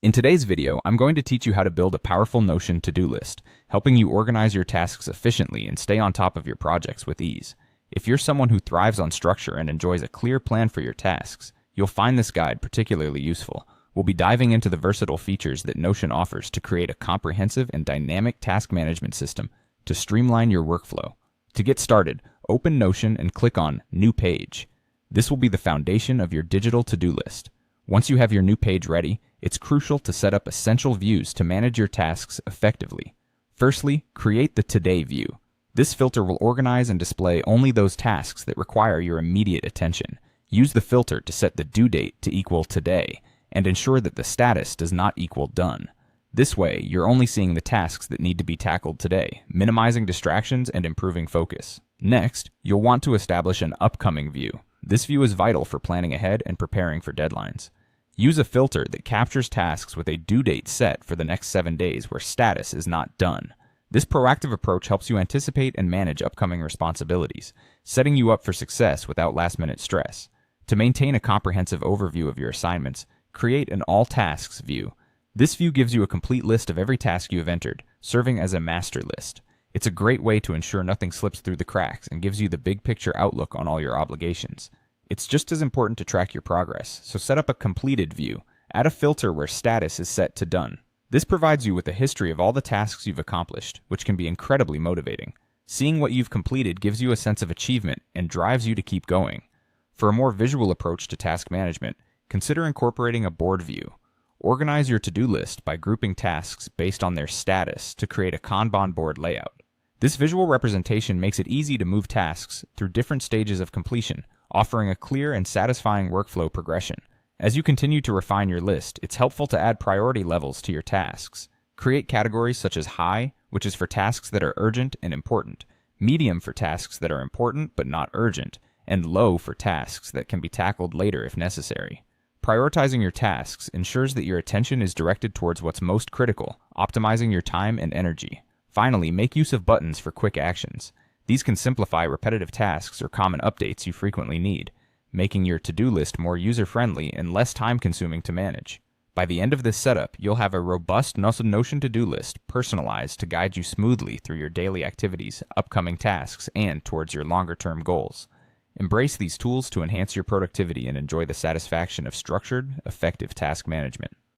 In today's video, I'm going to teach you how to build a powerful Notion to-do list, helping you organize your tasks efficiently and stay on top of your projects with ease. If you're someone who thrives on structure and enjoys a clear plan for your tasks, you'll find this guide particularly useful. We'll be diving into the versatile features that Notion offers to create a comprehensive and dynamic task management system to streamline your workflow. To get started, open Notion and click on New Page. This will be the foundation of your digital to-do list. Once you have your new page ready, it's crucial to set up essential views to manage your tasks effectively. Firstly, create the Today view. This filter will organize and display only those tasks that require your immediate attention. Use the filter to set the due date to equal today, and ensure that the status does not equal done. This way, you're only seeing the tasks that need to be tackled today, minimizing distractions and improving focus. Next, you'll want to establish an upcoming view. This view is vital for planning ahead and preparing for deadlines. Use a filter that captures tasks with a due date set for the next 7 days where status is not done. This proactive approach helps you anticipate and manage upcoming responsibilities, setting you up for success without last-minute stress. To maintain a comprehensive overview of your assignments, create an All Tasks view. This view gives you a complete list of every task you have entered, serving as a master list. It's a great way to ensure nothing slips through the cracks and gives you the big picture outlook on all your obligations. It's just as important to track your progress, so set up a completed view. Add a filter where status is set to done. This provides you with a history of all the tasks you've accomplished, which can be incredibly motivating. Seeing what you've completed gives you a sense of achievement and drives you to keep going. For a more visual approach to task management, consider incorporating a board view. Organize your to-do list by grouping tasks based on their status to create a Kanban board layout. This visual representation makes it easy to move tasks through different stages of completion, offering a clear and satisfying workflow progression. As you continue to refine your list, it's helpful to add priority levels to your tasks. Create categories such as high, which is for tasks that are urgent and important, medium for tasks that are important but not urgent, and low for tasks that can be tackled later if necessary. Prioritizing your tasks ensures that your attention is directed towards what's most critical, optimizing your time and energy. Finally, make use of buttons for quick actions. These can simplify repetitive tasks or common updates you frequently need, making your to-do list more user-friendly and less time-consuming to manage. By the end of this setup, you'll have a robust Notion to-do list personalized to guide you smoothly through your daily activities, upcoming tasks, and towards your longer-term goals. Embrace these tools to enhance your productivity and enjoy the satisfaction of structured, effective task management.